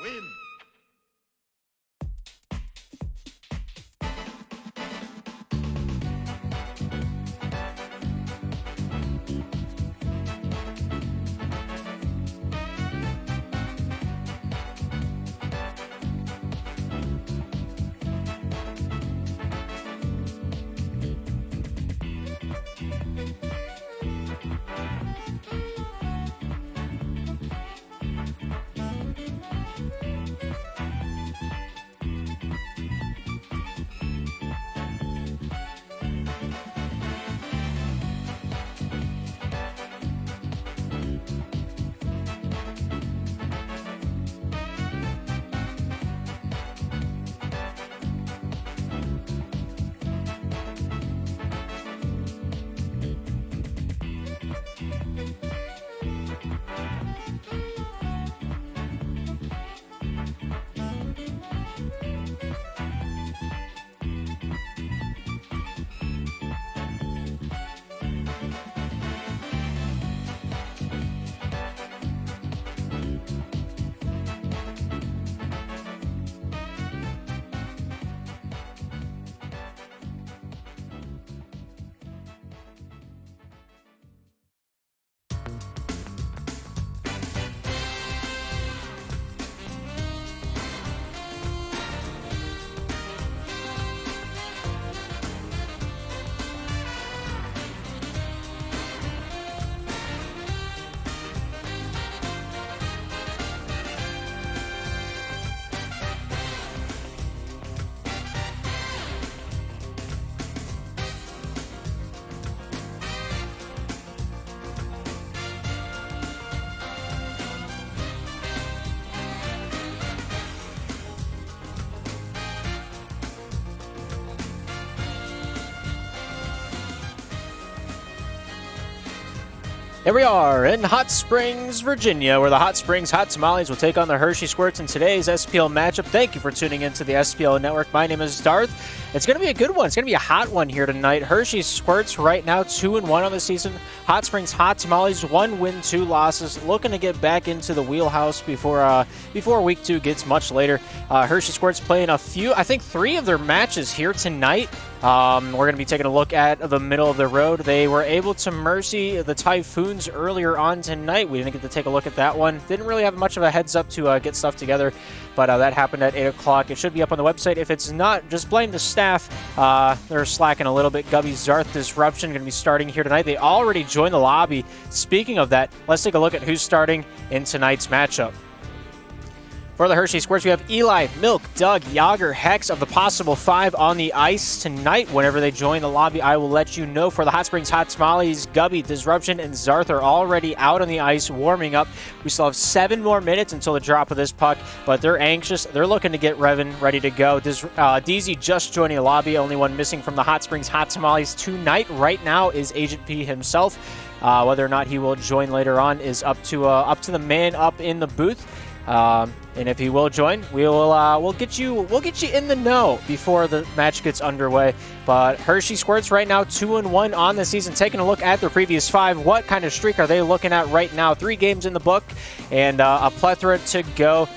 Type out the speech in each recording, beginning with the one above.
win. Here we are in Hot Springs, Virginia, where the Hot Springs Hot Tamales will take on the Hershey Squirts in today's SPL matchup. Thank you for tuning into the SPL Network. My name is Darth. It's going to be a good one. It's going to be a hot one here tonight. Hershey Squirts right now 2-1 on the season. Hot Springs Hot Tamales 1 win, 2 losses. Looking to get back into the wheelhouse before week 2 gets much later. Hershey Squirts playing I think 3 of their matches here tonight. We're going to be taking a look at the middle of the road. They were able to mercy the Typhoons earlier on tonight. We didn't get to take a look at that one. Didn't really have much of a heads up to get stuff together, but that happened at 8 o'clock. It should be up on the website. If it's not, just blame the staff. They're slacking a little bit. Gubby Zarth Disruption going to be starting here tonight. They already joined the lobby. Speaking of that, let's take a look at who's starting in tonight's matchup. For the Hershey Squirts, we have Eli, Milk, Doug, Yager, Hex of the possible 5 on the ice tonight. Whenever they join the lobby, I will let you know. For the Hot Springs Hot Tamales, Gubby, Disruption, and Zarth are already out on the ice warming up. We still have 7 more minutes until the drop of this puck, but they're anxious. They're looking to get revving, ready to go. DZ just joining the lobby. Only one missing from the Hot Springs Hot Tamales tonight right now is Agent P himself. Whether or not he will join later on is up to the man up in the booth. And if he will join, we'll get you in the know before the match gets underway. But Hershey Squirts right now 2-1 on the season. Taking a look at their previous 5, what kind of streak are they looking at right now? 3 games in the book and a plethora to go.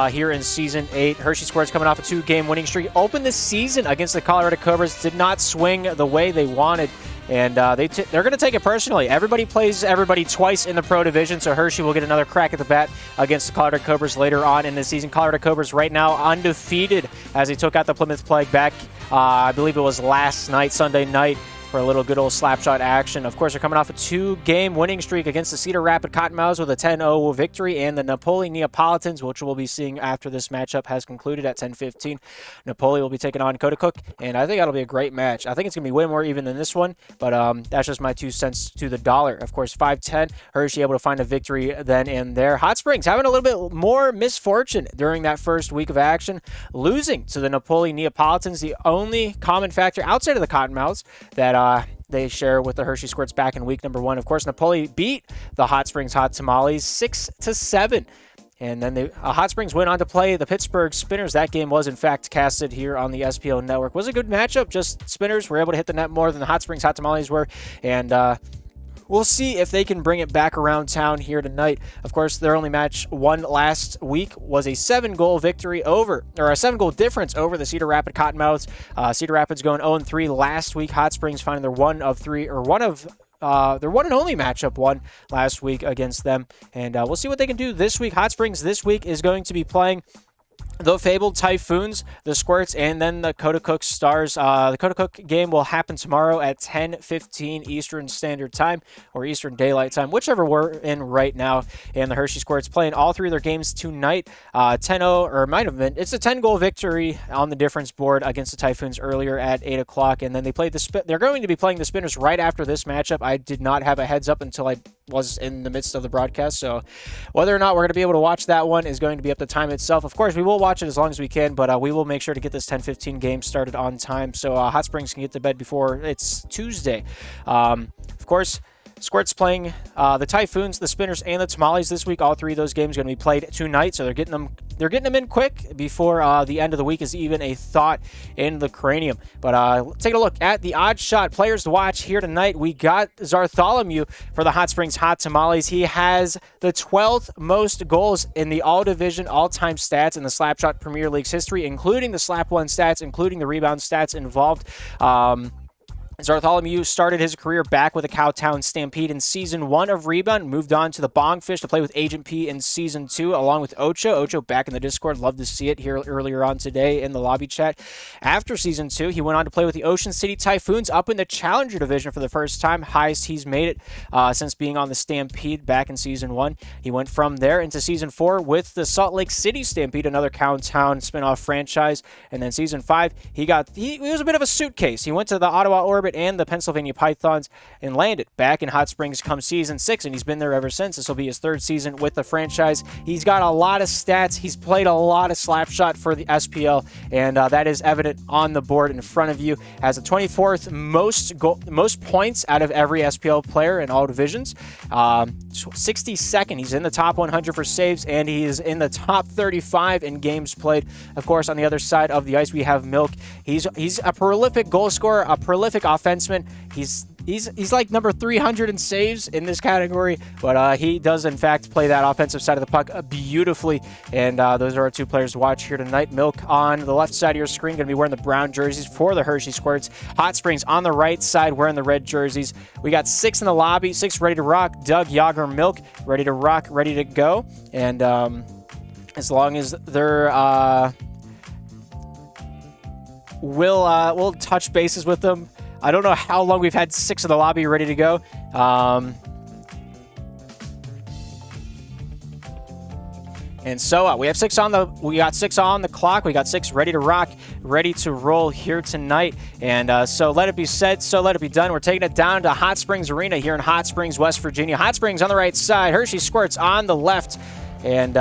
Here in Season 8. Hershey Squirts coming off a 2-game winning streak. Opened the season against the Colorado Cobras. Did not swing the way they wanted. And they're going to take it personally. Everybody plays everybody twice in the Pro Division, so Hershey will get another crack at the bat against the Colorado Cobras later on in the season. Colorado Cobras right now undefeated as they took out the Plymouth Plague back, I believe it was last night, Sunday night, for a little good old slapshot action. Of course, they're coming off a 2-game winning streak against the Cedar Rapid Cottonmouths with a 10-0 victory, and the Napoli Neapolitans, which we'll be seeing after this matchup has concluded at 10:15. Napoli will be taking on Cook, and I think that'll be a great match. I think it's going to be way more even than this one, but that's just my 2 cents to the dollar. Of course, 5-10, Hershey able to find a victory then and there. Hot Springs having a little bit more misfortune during that first week of action, losing to the Napoli Neapolitans, the only common factor outside of the Cottonmouths that they share with the Hershey Squirts back in week number 1. Of course, Napoli beat the Hot Springs Hot Tamales 6-7. And then Hot Springs went on to play the Pittsburgh Spinners. That game was, in fact, casted here on the SPL Network. Was a good matchup. Just Spinners were able to hit the net more than the Hot Springs Hot Tamales were. And we'll see if they can bring it back around town here tonight. Of course, their only match won last week was a 7-goal victory over, or a 7-goal difference over the Cedar Rapids Cottonmouths. Cedar Rapids going 0-3 last week. Hot Springs finding their one and only matchup won last week against them. And we'll see what they can do this week. Hot Springs this week is going to be playing the fabled Typhoons, the Squirts, and then the Cotacook Stars. The Cotacook game will happen tomorrow at 10:15 Eastern Standard Time, or Eastern Daylight Time, whichever we're in right now. And the Hershey Squirts playing all 3 of their games tonight. 10-0, or it might have been. It's a 10-goal victory on the difference board against the Typhoons earlier at 8 o'clock. And then they played they're going to be playing the Spinners right after this matchup. I did not have a heads up until I was in the midst of the broadcast. So whether or not we're going to be able to watch that one is going to be up to time itself. Of course, we will watch it as long as we can, but we will make sure to get this 10:15 game started on time so Hot Springs can get to bed before it's Tuesday. Of course, Squirts playing the Typhoons, the Spinners, and the Tamales this week. All 3 of those games are going to be played tonight, so they're getting them in quick before the end of the week is even a thought in the cranium. But take a look at the odd shot players to watch here tonight. We got Zartholomew for the Hot Springs Hot Tamales. He has the 12th most goals in the all-division all-time stats in the Slapshot Premier League's history, including the Slap 1 stats, including the rebound stats involved. Zartholomew started his career back with the Cowtown Stampede in Season 1 of Rebound, moved on to the Bongfish to play with Agent P in Season 2, along with Ocho. Ocho back in the Discord, love to see it here earlier on today in the lobby chat. After Season 2, he went on to play with the Ocean City Typhoons up in the Challenger Division for the first time, highest he's made it since being on the Stampede back in Season 1. He went from there into Season 4 with the Salt Lake City Stampede, another Cowtown spinoff franchise, and then Season 5, he was a bit of a suitcase. He went to the Ottawa Orbit and the Pennsylvania Pythons and landed back in Hot Springs come Season 6, and he's been there ever since. This will be his 3rd season with the franchise. He's got a lot of stats. He's played a lot of Slapshot for the SPL, and that is evident on the board in front of you. Has the 24th most points out of every SPL player in all divisions. 62nd. He's in the top 100 for saves, and he is in the top 35 in games played. Of course, on the other side of the ice, we have Milk. He's a prolific goal scorer, a prolific offenseman. He's like number 300 in saves in this category, but he does in fact play that offensive side of the puck beautifully, and those are our 2 players to watch here tonight. Milk on the left side of your screen, going to be wearing the brown jerseys for the Hershey Squirts. Hot Springs on the right side wearing the red jerseys. We got 6 in the lobby, 6 ready to rock. Doug, Yager, Milk ready to rock, ready to go, and as long as they're we'll touch bases with them. I don't know how long we've had 6 in the lobby ready to go. And so we got 6 on the clock. We got 6 ready to rock, ready to roll here tonight. And so let it be said, so let it be done. We're taking it down to Hot Springs Arena here in Hot Springs, West Virginia. Hot Springs on the right side, Hershey Squirts on the left. And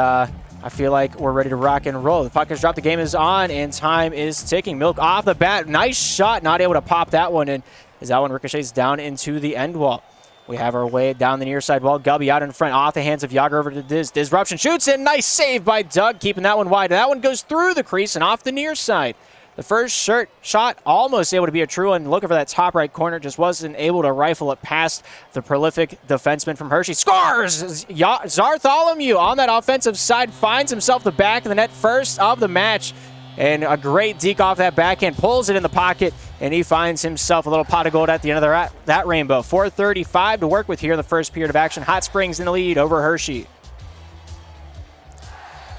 I feel like we're ready to rock and roll. The puck has dropped, the game is on, and time is ticking. Milk off the bat. Nice shot, not able to pop that one in, as that one ricochets down into the end wall. We have our way down the near side wall. Gubby out in front, off the hands of Yager over to Diz. Disruption shoots in. Nice save by Doug, keeping that one wide. That one goes through the crease and off the near side. The first shot almost able to be a true one. Looking for that top right corner, just wasn't able to rifle it past the prolific defenseman from Hershey. Scores! Zartholomew on that offensive side finds himself the back of the net, first of the match. And a great deke off that backhand, pulls it in the pocket, and he finds himself a little pot of gold at the end of that rainbow. 4:35 to work with here in the first period of action. Hot Springs in the lead over Hershey.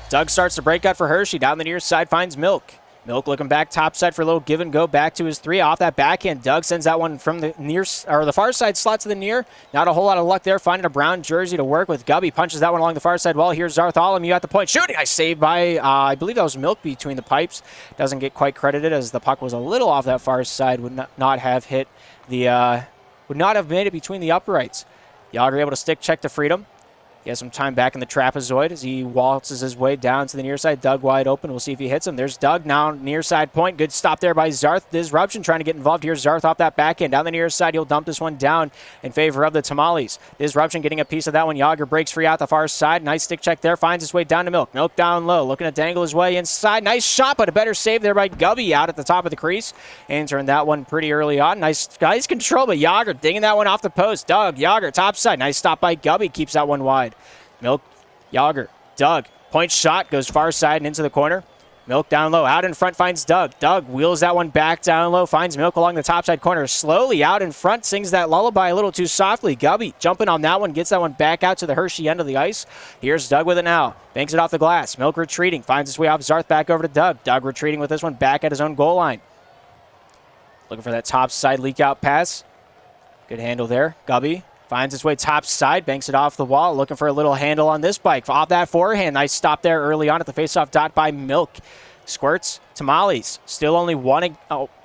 Doug starts the breakout for Hershey. Down the near side finds Milk. Milk looking back topside for a little give and go back to his 3 off that backhand. Doug sends that one from the far side slot to the near. Not a whole lot of luck there, finding a brown jersey to work with. Gubby punches that one along the far side wall. Here's Zartholomew at the point, shooting. Nice save by I believe that was Milk between the pipes. Doesn't get quite credited as the puck was a little off that far side. Would not have hit the would not have made it between the uprights. Yager able to stick check to freedom. He has some time back in the trapezoid as he waltzes his way down to the near side. Doug wide open. We'll see if he hits him. There's Doug now near side point. Good stop there by Zarth. Disruption trying to get involved here. Zarth off that back end. Down the near side, he'll dump this one down in favor of the Tamales. Disruption getting a piece of that one. Yager breaks free out the far side. Nice stick check there. Finds his way down to Milk. Milk down low. Looking to dangle his way inside. Nice shot, but a better save there by Gubby out at the top of the crease. And turned that one pretty early on. Nice control, but Yager dinging that one off the post. Doug, Yager, top side. Nice stop by Gubby. Keeps that one wide. Milk, Yager, Doug, point shot, goes far side and into the corner. Milk down low, out in front finds Doug. Doug wheels that one back down low, finds Milk along the top side corner. Slowly out in front, sings that lullaby a little too softly. Gubby jumping on that one, gets that one back out to the Hershey end of the ice. Here's Doug with it now. Banks it off the glass. Milk retreating, finds his way off Zarth back over to Doug. Doug retreating with this one back at his own goal line. Looking for that top side leak out pass. Good handle there. Gubby finds his way top side, banks it off the wall, looking for a little handle on this bike. Off that forehand, nice stop there early on at the faceoff dot by Milk. Squirts, Tamales, still only one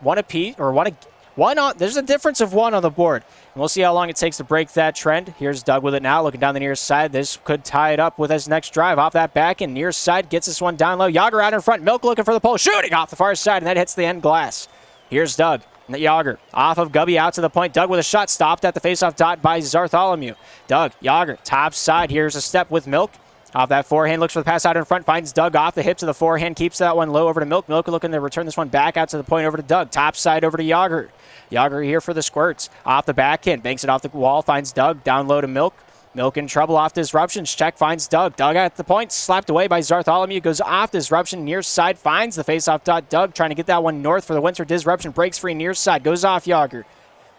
apiece, or one on. There's a difference of one on the board. And we'll see how long it takes to break that trend. Here's Doug with it now, looking down the near side. This could tie it up with his next drive. Off that back and near side, gets this one down low. Yager out in front, Milk looking for the pole, shooting off the far side, and that hits the end glass. Here's Doug. Yager off of Gubby out to the point. Doug with a shot stopped at the faceoff dot by Zartholomew. Doug, Yager, top side. Here's a step with Milk. Off that forehand, looks for the pass out in front, finds Doug off the hips of the forehand, keeps that one low over to Milk. Milk looking to return this one back out to the point over to Doug. Top side over to Yager. Yager here for the Squirts. Off the backhand, banks it off the wall, finds Doug. Down low to Milk. Milk in trouble off Disruptions. Check finds Doug. Doug at the point, slapped away by Zartholomew. Goes off Disruption near side, finds the faceoff dot. Doug trying to get that one north for the Winter. Disruption breaks free near side, goes off Yager.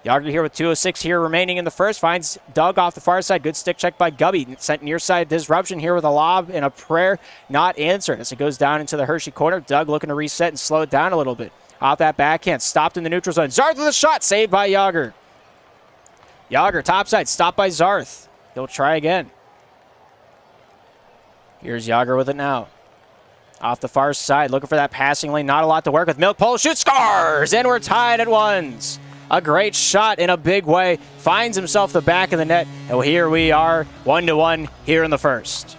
Yager here with 2:06 here remaining in the first. Finds Doug off the far side. Good stick check by Gubby. Sent near side Disruption here with a lob and a prayer not answered as it goes down into the Hershey corner. Doug looking to reset and slow it down a little bit. Off that backhand, stopped in the neutral zone. Zarth with a shot, saved by Yager. Yager topside, stopped by Zarth. He'll try again. Here's Yager with it now. Off the far side, looking for that passing lane. Not a lot to work with. Milk pole shoots, scores! And we're tied at ones. A great shot in a big way. Finds himself the back of the net. And here we are, 1-1 here in the first.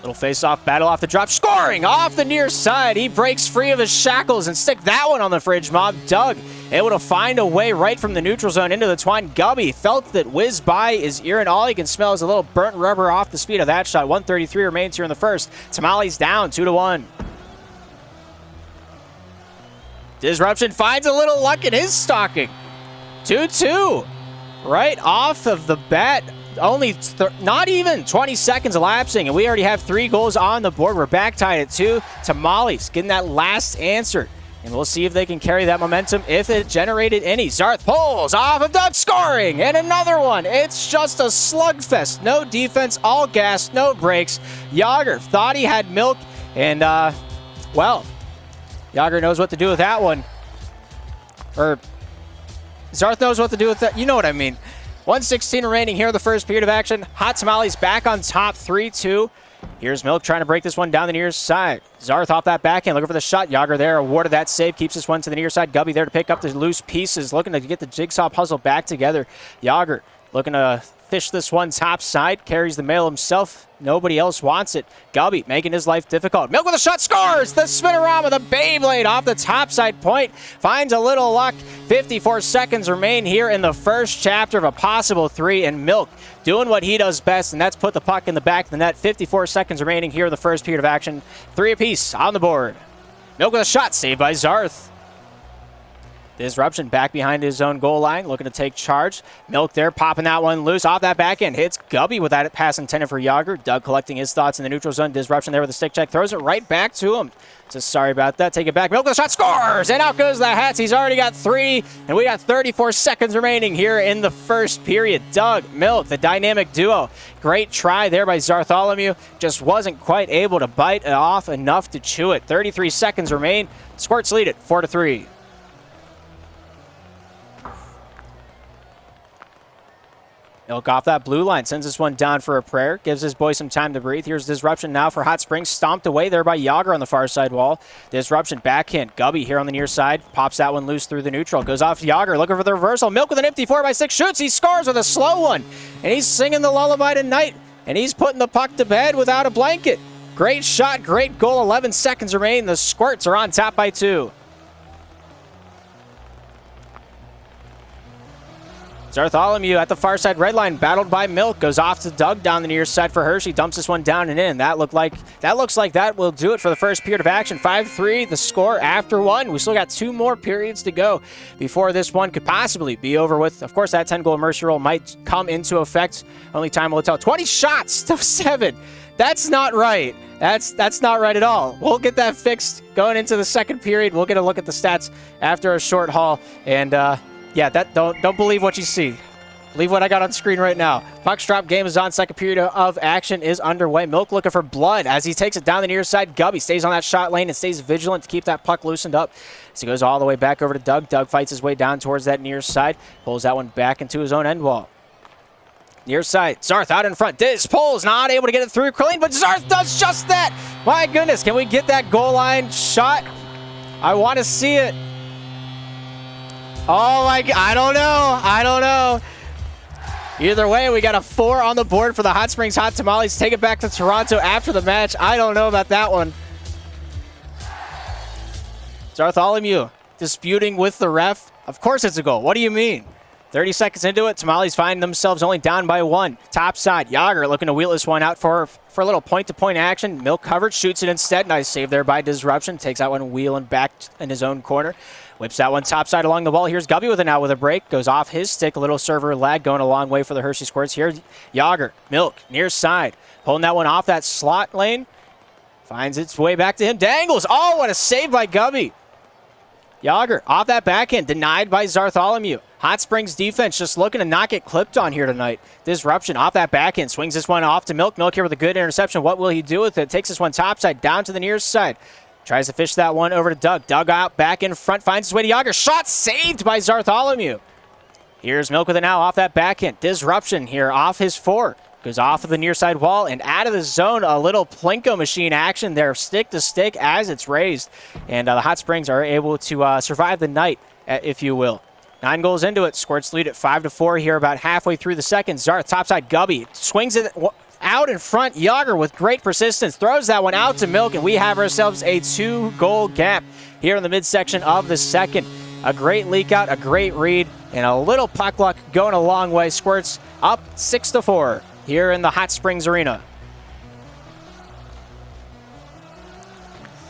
Little face-off battle off the drop. Scoring off the near side. He breaks free of his shackles and stick that one on the fridge mob. Doug able to find a way right from the neutral zone into the twine. Gubby felt that whiz by his ear, and all he can smell is a little burnt rubber off the speed of that shot. 1:33 remains here in the first. Tamales down 2-1. Disruption finds a little luck in his stocking. 2-2. Right off of the bat. Only not even 20 seconds elapsing, and we already have 3 goals on the board. We're back tied at 2. Tamales getting that last answer, and we'll see if they can carry that momentum, if it generated any. Zarth pulls off of Doug, scoring, and another one. It's just a slugfest. No defense, all gas, no brakes. Yager thought he had Milk, and, well, Yager knows what to do with that one. Or Zarth knows what to do with that. You know what I mean. 1:16 remaining here in the first period of action. Hot Tamales back on top 3-2. Here's Milk trying to break this one down the near side. Zarth off that backhand, looking for the shot. Yager there, awarded that save, keeps this one to the near side. Gubby there to pick up the loose pieces, looking to get the jigsaw puzzle back together. Yager looking to fish this one top side, carries the mail himself. Nobody else wants it. Gubby making his life difficult. Milk with a shot, scores! The spinorama, the Beyblade off the top side point. Finds a little luck. 54 seconds remain here in the first chapter of a possible 3, and Milk doing what he does best, and that's put the puck in the back of the net. 54 seconds remaining here in the first period of action. 3 apiece on the board. Milk with a shot, saved by Zarth. Disruption back behind his own goal line, looking to take charge. Milk there, popping that one loose off that back end. Hits Gubby with that pass intended for Yager. Doug collecting his thoughts in the neutral zone. Disruption there with a stick check. Throws it right back to him. Just sorry about that. Take it back. Milk with a shot, scores! And out goes the Hats. He's already got 3, and we got 34 seconds remaining here in the first period. Doug, Milk, the dynamic duo. Great try there by Zartholomew. Just wasn't quite able to bite it off enough to chew it. 33 seconds remain. Squirts lead it 4-3. Milk off that blue line, sends this one down for a prayer, gives his boy some time to breathe. Here's Disruption now for Hot Springs, stomped away there by Yager on the far side wall. Disruption backhand, Gubby here on the near side, pops that one loose through the neutral, goes off Yager, looking for the reversal. Milk with an empty 4x6, shoots, he scores with a slow one, and he's singing the lullaby tonight, and he's putting the puck to bed without a blanket. Great shot, great goal, 11 seconds remain. The Squirts are on top by 2. Bartholomew at the far side red line, battled by Milk, goes off to Doug down the near side for Hershey, dumps this one down and in. That looks like that will do it for the first period of action. 5-3 the score after 1. We still got 2 more periods to go before this one could possibly be over with. Of course, that 10-goal mercy rule might come into effect. Only time will tell. 20 shots to 7. That's not right. That's not right at all. We'll get that fixed going into the second period. We'll get a look at the stats after a short haul. And yeah, don't believe what you see. Believe what I got on screen right now. Puck's drop, game is on. Second period of action is underway. Milk looking for blood as he takes it down the near side. Gubby stays on that shot lane and stays vigilant to keep that puck loosened up. As he goes all the way back over to Doug. Doug fights his way down towards that near side. Pulls that one back into his own end wall. Near side, Zarth out in front. Diz pulls, not able to get it through clean, but Zarth does just that. My goodness, can we get that goal line shot? I want to see it. Oh my God, I don't know. Either way, we got a 4 on the board for the Hot Springs Hot Tamales. Take it back to Toronto after the match. I don't know about that one. Bartholomew disputing with the ref. Of course it's a goal. What do you mean? 30 seconds into it, Tamales find themselves only down by 1. Top side, Yager looking to wheel this one out for a little point-to-point action. Milk covered, shoots it instead. Nice save there by Disruption. Takes that one wheeling back in his own corner. Whips that one top side along the wall. Here's Gubby with it now with a break. Goes off his stick. A little server lag going a long way for the Hershey Squirts. Here's Yager. Milk near side. Pulling that one off that slot lane. Finds its way back to him. Dangles. Oh, what a save by Gubby. Yager off that backhand. Denied by Bartholomew. Hot Springs defense just looking to not get clipped on here tonight. Disruption off that backhand. Swings this one off to Milk. Milk here with a good interception. What will he do with it? Takes this one topside down to the near side. Tries to fish that one over to Doug. Doug out back in front. Finds his way to Yager. Shot saved by Bartholomew. Here's Milk with it now off that backhand. Disruption here off his 4. Goes off of the near side wall and out of the zone. A little Plinko machine action there. Stick to stick as it's raised. And the Hot Springs are able to survive the night, if you will. 9 goals into it. Squirts lead at 5-4 here about halfway through the second. Zarth topside Gubby swings it out in front. Yager with great persistence throws that one out to Milk, and we have ourselves a 2-goal gap here in the midsection of the second. A great leak out, a great read, and a little puck luck going a long way. Squirts up 6-4 here in the Hot Springs Arena.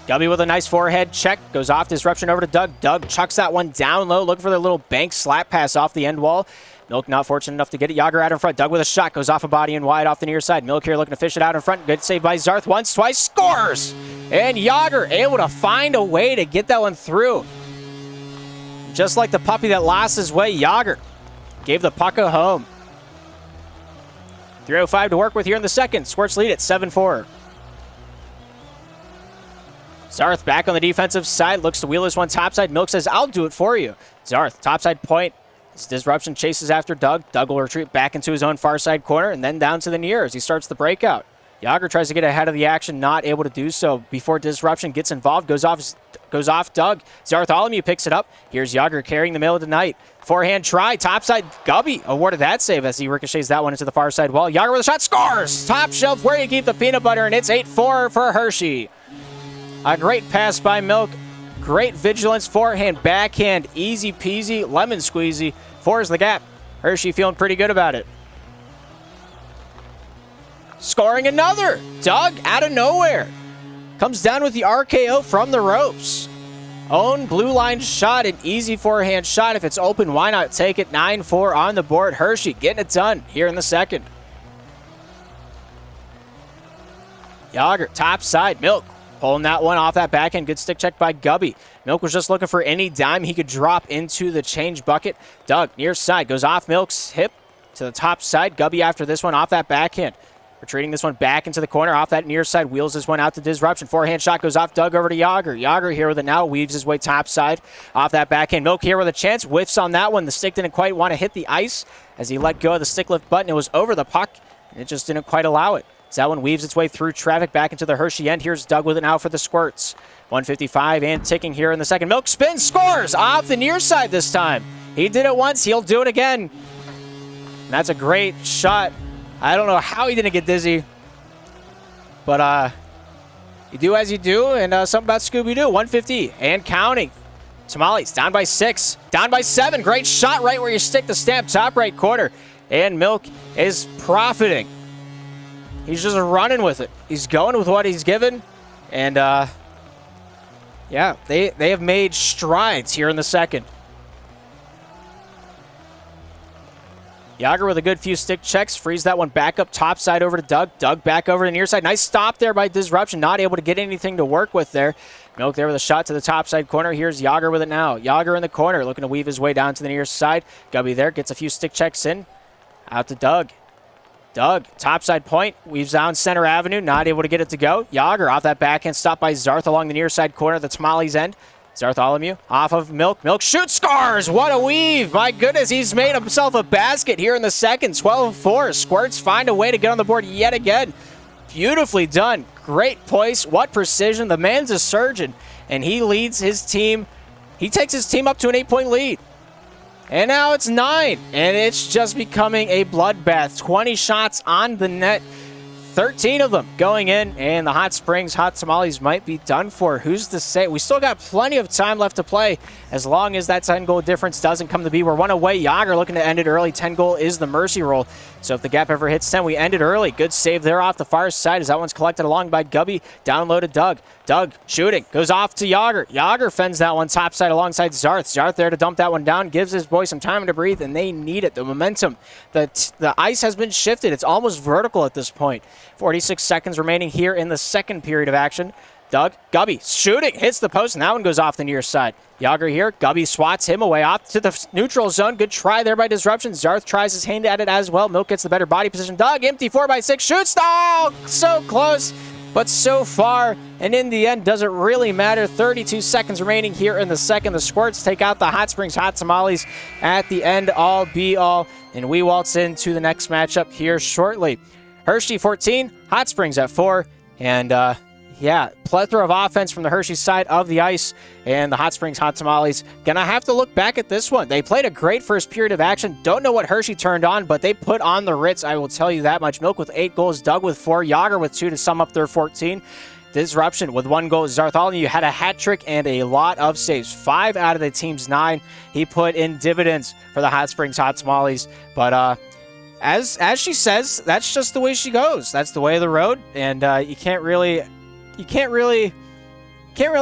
Gubby with a nice forehead check. Goes off Disruption over to Doug. Doug chucks that one down low. Looking for the little bank slap pass off the end wall. Milk not fortunate enough to get it. Yager out in front. Doug with a shot. Goes off a body and wide off the near side. Milk here looking to fish it out in front. Good save by Zarth. Once, twice. Scores! And Yager able to find a way to get that one through. Just like the puppy that lost his way, Yager gave the puck a home. 3:05 to work with here in the second. Squirts lead at 7-4. Zarth back on the defensive side, looks to wheel this one topside. Milk says, I'll do it for you. Zarth, topside point. As Disruption chases after Doug. Doug will retreat back into his own far side corner and then down to the near as he starts the breakout. Yager tries to get ahead of the action, not able to do so before Disruption gets involved. Goes off Doug. Bartholomew picks it up. Here's Yager carrying the middle of the night. Forehand try, topside. Gubby awarded that save as he ricochets that one into the far side wall. Yager with a shot, scores! Top shelf where you keep the peanut butter, and it's 8-4 for Hershey. A great pass by Milk. Great vigilance, forehand, backhand, easy peasy, lemon squeezy. 4 is the gap. Hershey feeling pretty good about it. Scoring another. Doug out of nowhere. Comes down with the RKO from the ropes. Own blue line shot, an easy forehand shot. If it's open, why not take it? 9-4 on the board. Hershey getting it done here in the second. Yager, top side. Milk pulling that one off that backhand. Good stick check by Gubby. Milk was just looking for any dime he could drop into the change bucket. Doug, near side, goes off Milk's hip to the top side. Gubby after this one off that backhand. Retreating this one back into the corner. Off that near side, wheels this one out to Disruption. Forehand shot goes off. Doug over to Yager. Yager here with it now. Weaves his way top side. Off that backhand. Milk here with a chance. Whiffs on that one. The stick didn't quite want to hit the ice as he let go of the stick lift button. It was over the puck, and it just didn't quite allow it. As that one weaves its way through traffic back into the Hershey end. Here's Doug with it now for the Squirts. 155 and ticking here in the second. Milk spins, scores off the near side this time. He did it once. He'll do it again. And that's a great shot. I don't know how he didn't get dizzy. But you do as you do, and something about Scooby-Doo. 150 and counting. Tamales down by 6, down by 7. Great shot right where you stick the stamp, top right corner. And Milk is profiting. He's just running with it. He's going with what he's given. And, yeah, they have made strides here in the second. Yager with a good few stick checks. Frees that one back up top side over to Doug. Doug back over to the near side. Nice stop there by Disruption. Not able to get anything to work with there. Milk there with a shot to the top side corner. Here's Yager with it now. Yager in the corner looking to weave his way down to the near side. Gubby there gets a few stick checks in. Out to Doug. Doug, topside point, weaves down center avenue, not able to get it to go. Yager off that backhand, stopped by Zarth along the near side corner of the Tamales end. Zartholomew off of Milk. Milk shoots, scores! What a weave! My goodness, he's made himself a basket here in the second. 12-4. Squirts find a way to get on the board yet again. Beautifully done. Great poise. What precision. The man's a surgeon, and he leads his team. He takes his team up to an 8-point lead. And now it's 9, and it's just becoming a bloodbath. 20 shots on the net, 13 of them going in, and the Hot Springs Hot Tamales might be done for. Who's to say? We still got plenty of time left to play as long as that 10-goal difference doesn't come to be. We're one away. Yager looking to end it early. 10-goal is the mercy roll. So if the gap ever hits 10, we end it early. Good save there off the far side as that one's collected along by Gubby. Down low to Doug. Doug shooting. Goes off to Yager. Yager fends that one topside alongside Zarth. Zarth there to dump that one down. Gives his boys some time to breathe, and they need it. The momentum. The ice has been shifted. It's almost vertical at this point. 46 seconds remaining here in the second period of action. Doug, Gubby shooting. Hits the post, and that one goes off the near side. Yager here. Gubby swats him away off to the neutral zone. Good try there by Disruption. Zarth tries his hand at it as well. Milk gets the better body position. Doug, empty 4x6. Shoots. Oh, so close, but so far. And in the end, doesn't really matter. 32 seconds remaining here in the second. The Squirts take out the Hot Springs Hot Tamales at the end all be all. And we waltz into the next matchup here shortly. Hershey 14, Hot Springs at 4. And, yeah, plethora of offense from the Hershey side of the ice, and the Hot Springs Hot Tamales gonna have to look back at this one. They played a great first period of action. Don't know what Hershey turned on, but they put on the Ritz, I will tell you that much. Milk with 8 goals, Doug with 4, Yager with 2 to sum up their 14. Disruption with 1 goal. Zartholomew had a hat trick and a lot of saves. 5 out of the team's 9. He put in dividends for the Hot Springs Hot Tamales, but as she says, that's just the way she goes. That's the way of the road, and you can't really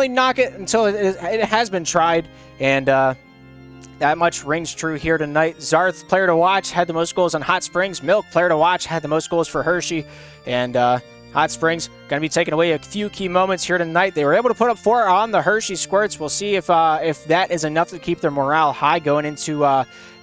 knock it until it has been tried, and that much rings true here tonight. Zarth, player to watch, had the most goals on Hot Springs. Milk, player to watch, had the most goals for Hershey, and Hot Springs going to be taking away a few key moments here tonight. They were able to put up 4 on the Hershey Squirts. We'll see if that is enough to keep their morale high going into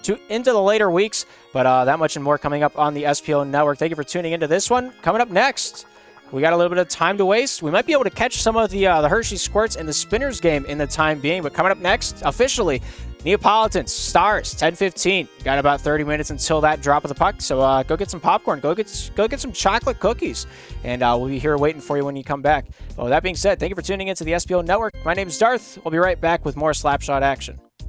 the later weeks, but that much and more coming up on the SPL Network. Thank you for tuning into this one. Coming up next, we got a little bit of time to waste. We might be able to catch some of the Hershey Squirts in the Spinners game in the time being, but coming up next, officially, Neapolitans, Stars, 10:15. Got about 30 minutes until that drop of the puck, so go get some popcorn, go get some chocolate cookies, and we'll be here waiting for you when you come back. Well, with that being said, thank you for tuning into the SPL Network. My name is Darth. We'll be right back with more Slapshot action.